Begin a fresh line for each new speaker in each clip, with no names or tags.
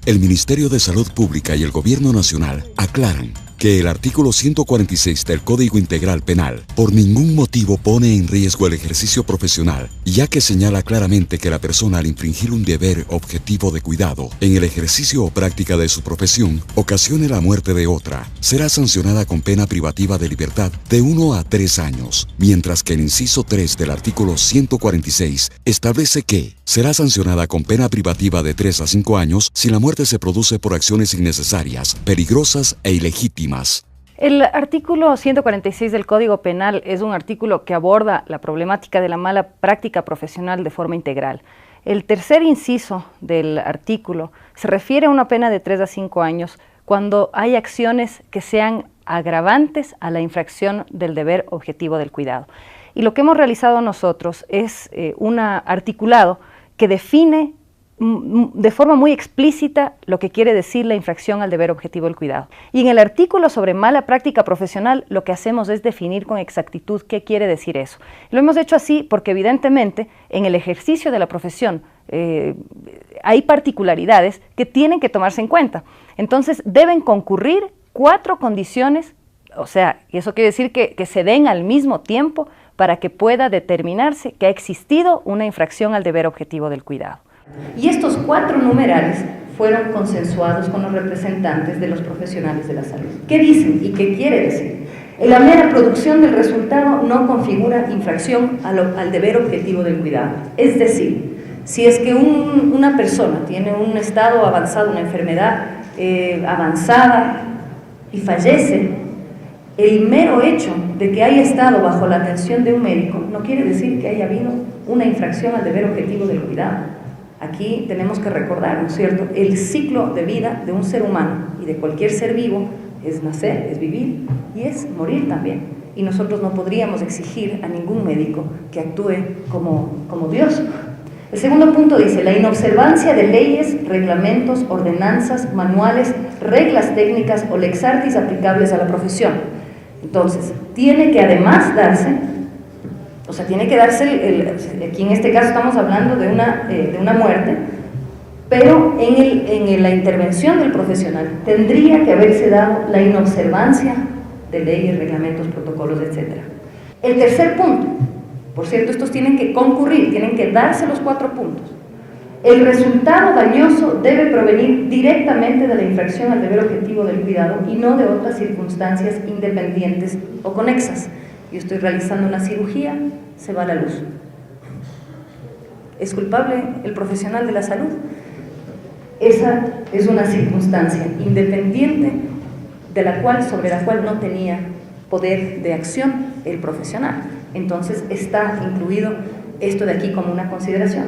El Ministerio de Salud Pública y el Gobierno Nacional aclaran que el artículo 146 del Código Integral Penal por ningún motivo pone en riesgo el ejercicio profesional, ya que señala claramente que la persona al infringir un deber objetivo de cuidado en el ejercicio o práctica de su profesión ocasione la muerte de otra, será sancionada con pena privativa de libertad de 1 a 3 años, mientras que el inciso 3 del artículo 146 establece que será sancionada con pena privativa de 3 a 5 años si la muerte se produce por acciones innecesarias, peligrosas e ilegítimas.
El artículo 146 del Código Penal es un artículo que aborda la problemática de la mala práctica profesional de forma integral. El tercer inciso del artículo se refiere a una pena de 3 a 5 años cuando hay acciones que sean agravantes a la infracción del deber objetivo del cuidado. Y lo que hemos realizado nosotros es un articulado que define de forma muy explícita lo que quiere decir la infracción al deber objetivo del cuidado. Y en el artículo sobre mala práctica profesional lo que hacemos es definir con exactitud qué quiere decir eso. Lo hemos hecho así porque evidentemente en el ejercicio de la profesión hay particularidades que tienen que tomarse en cuenta. Entonces deben concurrir 4 condiciones, o sea, y eso quiere decir que se den al mismo tiempo para que pueda determinarse que ha existido una infracción al deber objetivo del cuidado. Y estos 4 numerales fueron consensuados con los representantes de los profesionales de la salud. ¿Qué dicen y qué quiere decir? La mera producción del resultado no configura infracción al deber objetivo del cuidado. Es decir, si es que una persona tiene un estado avanzado, una enfermedad avanzada y fallece, el mero hecho de que haya estado bajo la atención de un médico no quiere decir que haya habido una infracción al deber objetivo del cuidado. Aquí tenemos que recordar, ¿no es cierto?, el ciclo de vida de un ser humano y de cualquier ser vivo es nacer, es vivir y es morir también. Y nosotros no podríamos exigir a ningún médico que actúe como Dios. El segundo punto dice, la inobservancia de leyes, reglamentos, ordenanzas, manuales, reglas técnicas o lex artis aplicables a la profesión. Entonces, tiene que además darse, o sea, tiene que darse, aquí en este caso estamos hablando de una muerte, pero en la intervención del profesional tendría que haberse dado la inobservancia de leyes, reglamentos, protocolos, etc. El tercer punto, por cierto, estos tienen que concurrir, tienen que darse los 4 puntos. El resultado dañoso debe provenir directamente de la infracción al deber objetivo del cuidado y no de otras circunstancias independientes o conexas. Yo estoy realizando una cirugía, se va la luz. ¿Es culpable el profesional de la salud? Esa es una circunstancia independiente sobre la cual no tenía poder de acción el profesional. Entonces está incluido esto de aquí como una consideración.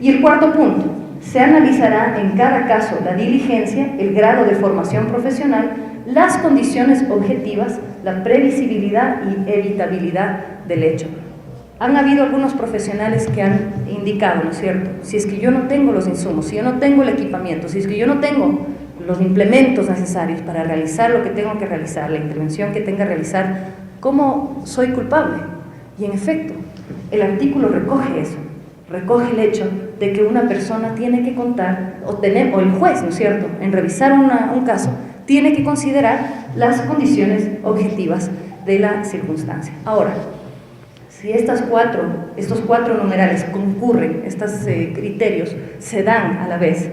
Y el cuarto punto, se analizará en cada caso la diligencia, el grado de formación profesional, las condiciones objetivas, la previsibilidad y evitabilidad del hecho. Han habido algunos profesionales que han indicado, ¿no es cierto?, si es que yo no tengo los insumos, si yo no tengo el equipamiento, si es que yo no tengo los implementos necesarios para realizar lo que tengo que realizar, la intervención que tenga que realizar, ¿cómo soy culpable? Y en efecto, el artículo recoge eso, recoge el hecho de que una persona tiene que contar, o el juez, ¿no es cierto?, en revisar un caso, tiene que considerar las condiciones objetivas de la circunstancia. Ahora, si estos 4 numerales concurren, estos criterios se dan a la vez,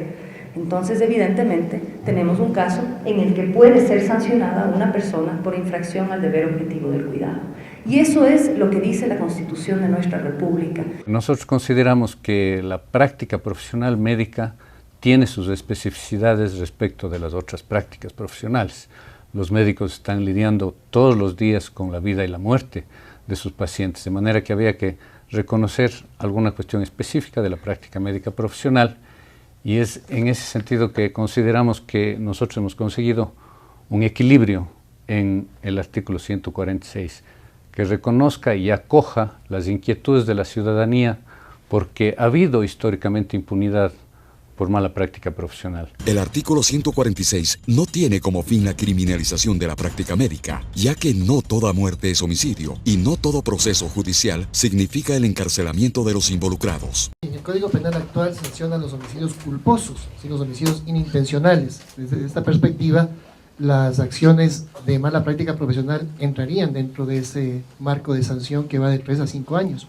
entonces evidentemente tenemos un caso en el que puede ser sancionada una persona por infracción al deber objetivo del cuidado. Y eso es lo que dice la Constitución de nuestra República.
Nosotros consideramos que la práctica profesional médica tiene sus especificidades respecto de las otras prácticas profesionales. Los médicos están lidiando todos los días con la vida y la muerte de sus pacientes, de manera que había que reconocer alguna cuestión específica de la práctica médica profesional, y es en ese sentido que consideramos que nosotros hemos conseguido un equilibrio en el artículo 146, que reconozca y acoja las inquietudes de la ciudadanía, porque ha habido históricamente impunidad por mala práctica profesional.
El artículo 146 no tiene como fin la criminalización de la práctica médica, ya que no toda muerte es homicidio y no todo proceso judicial significa el encarcelamiento de los involucrados.
el Código Penal actual sanciona los homicidios culposos, sin los homicidios inintencionales. Desde esta perspectiva, las acciones de mala práctica profesional entrarían dentro de ese marco de sanción que va de 3 a 5 años.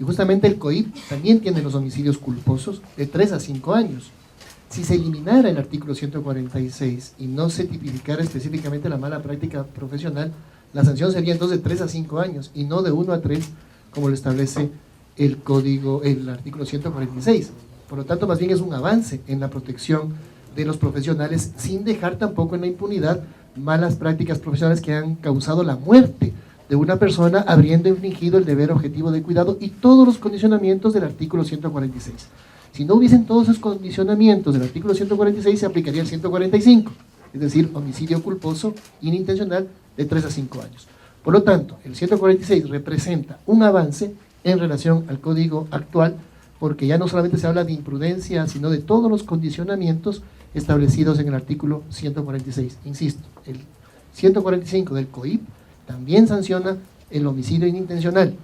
Y justamente el COIP también tiene los homicidios culposos de 3 a 5 años. Si se eliminara el artículo 146 y no se tipificara específicamente la mala práctica profesional, la sanción sería entonces de 3 a 5 años y no de 1 a 3, como lo establece el artículo 146. Por lo tanto, más bien es un avance en la protección de los profesionales, sin dejar tampoco en la impunidad malas prácticas profesionales que han causado la muerte de una persona habiendo infringido el deber objetivo de cuidado y todos los condicionamientos del artículo 146. Si no hubiesen todos esos condicionamientos del artículo 146, se aplicaría el 145, es decir, homicidio culposo inintencional de 3 a 5 años. Por lo tanto, el 146 representa un avance en relación al código actual, porque ya no solamente se habla de imprudencia, sino de todos los condicionamientos establecidos en el artículo 146. Insisto, el 145 del COIP también sanciona el homicidio inintencional,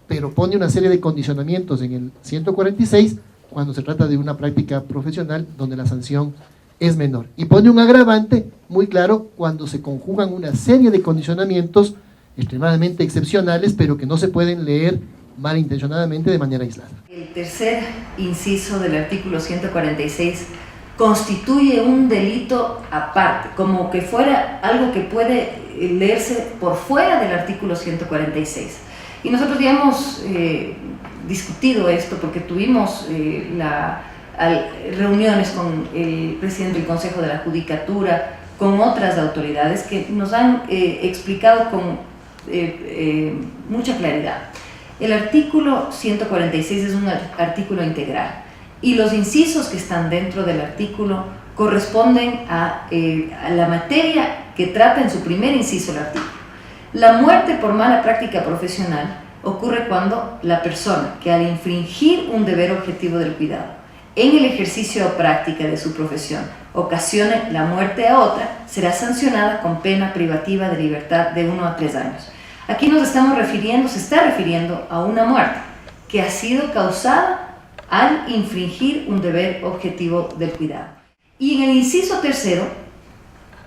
pero pone una serie de condicionamientos en el 146 cuando se trata de una práctica profesional donde la sanción es menor. Y pone un agravante muy claro cuando se conjugan una serie de condicionamientos extremadamente excepcionales, pero que no se pueden leer malintencionadamente de manera aislada.
El tercer inciso del artículo 146 constituye un delito aparte, como que fuera algo que puede leerse por fuera del artículo 146. Y nosotros ya hemos discutido esto porque tuvimos reuniones con el presidente del Consejo de la Judicatura, con otras autoridades que nos han explicado con mucha claridad. El artículo 146 es un artículo integral y los incisos que están dentro del artículo corresponden a la materia que trata en su primer inciso el artículo. La muerte por mala práctica profesional ocurre cuando la persona que al infringir un deber objetivo del cuidado en el ejercicio o práctica de su profesión ocasione la muerte a otra, será sancionada con pena privativa de libertad de 1 a 3 años. Aquí se está refiriendo a una muerte que ha sido causada al infringir un deber objetivo del cuidado. Y en el inciso tercero,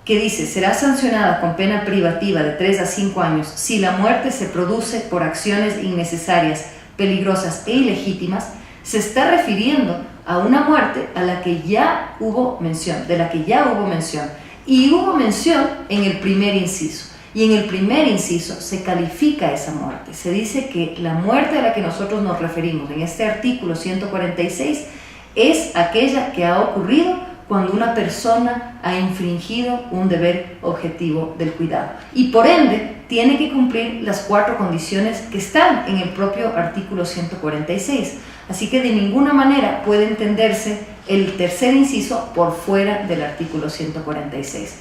que dice, será sancionada con pena privativa de 3 a 5 años si la muerte se produce por acciones innecesarias, peligrosas e ilegítimas, se está refiriendo a una muerte a la que ya hubo mención, y hubo mención en el primer inciso. Y en el primer inciso se califica esa muerte. Se dice que la muerte a la que nosotros nos referimos en este artículo 146 es aquella que ha ocurrido cuando una persona ha infringido un deber objetivo del cuidado. Y por ende, tiene que cumplir las 4 condiciones que están en el propio artículo 146. Así que de ninguna manera puede entenderse el tercer inciso por fuera del artículo 146.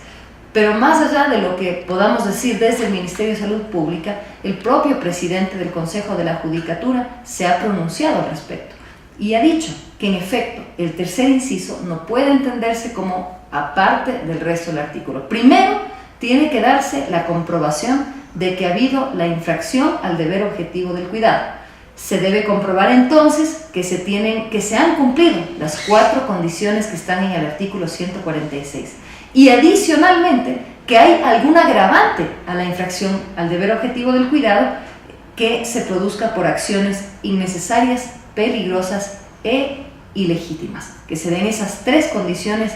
Pero más allá de lo que podamos decir desde el Ministerio de Salud Pública, el propio presidente del Consejo de la Judicatura se ha pronunciado al respecto y ha dicho que en efecto el tercer inciso no puede entenderse como aparte del resto del artículo. Primero, tiene que darse la comprobación de que ha habido la infracción al deber objetivo del cuidado. Se debe comprobar entonces que se han cumplido las 4 condiciones que están en el artículo 146. Y adicionalmente, que hay algún agravante a la infracción al deber objetivo del cuidado que se produzca por acciones innecesarias, peligrosas e ilegítimas, que se den esas 3 condiciones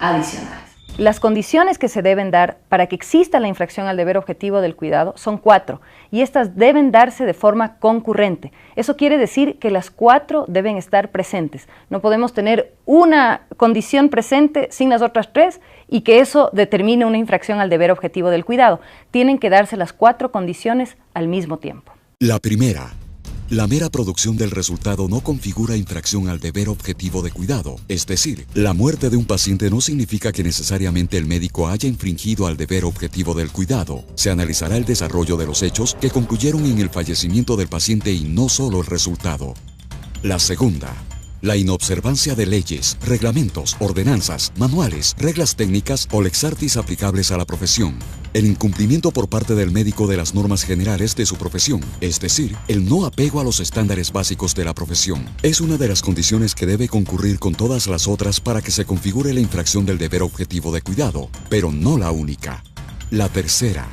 adicionales. Las condiciones que se deben dar para que exista la infracción al deber objetivo del cuidado son 4, y estas deben darse de forma concurrente. Eso quiere decir que las 4 deben estar presentes. No podemos tener una condición presente sin las otras 3 y que eso determine una infracción al deber objetivo del cuidado. Tienen que darse las 4 condiciones al mismo tiempo.
La primera. La mera producción del resultado no configura infracción al deber objetivo de cuidado. Es decir, la muerte de un paciente no significa que necesariamente el médico haya infringido al deber objetivo del cuidado. Se analizará el desarrollo de los hechos que concluyeron en el fallecimiento del paciente y no solo el resultado. La segunda. la inobservancia de leyes, reglamentos, ordenanzas, manuales, reglas técnicas o lex artis aplicables a la profesión, el incumplimiento por parte del médico de las normas generales de su profesión, es decir, el no apego a los estándares básicos de la profesión, es una de las condiciones que debe concurrir con todas las otras para que se configure la infracción del deber objetivo de cuidado, pero no la única. La tercera.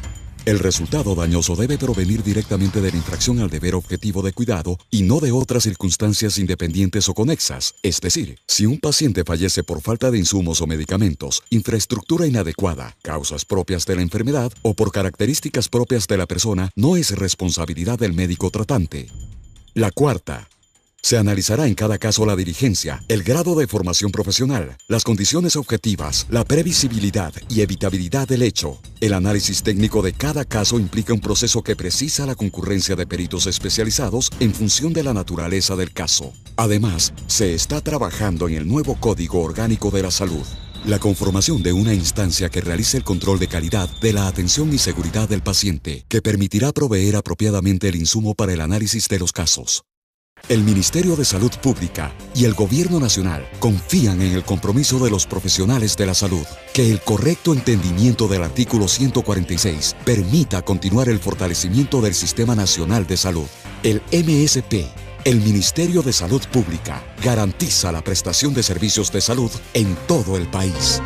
El resultado dañoso debe provenir directamente de la infracción al deber objetivo de cuidado y no de otras circunstancias independientes o conexas. Es decir, si un paciente fallece por falta de insumos o medicamentos, infraestructura inadecuada, causas propias de la enfermedad o por características propias de la persona, no es responsabilidad del médico tratante. La cuarta. Se analizará en cada caso la diligencia, el grado de formación profesional, las condiciones objetivas, la previsibilidad y evitabilidad del hecho. El análisis técnico de cada caso implica un proceso que precisa la concurrencia de peritos especializados en función de la naturaleza del caso. Además, se está trabajando en el nuevo Código Orgánico de la Salud. La conformación de una instancia que realice el control de calidad de la atención y seguridad del paciente, que permitirá proveer apropiadamente el insumo para el análisis de los casos. El Ministerio de Salud Pública y el Gobierno Nacional confían en el compromiso de los profesionales de la salud, que el correcto entendimiento del artículo 146 permita continuar el fortalecimiento del Sistema Nacional de Salud. El MSP, el Ministerio de Salud Pública, garantiza la prestación de servicios de salud en todo el país.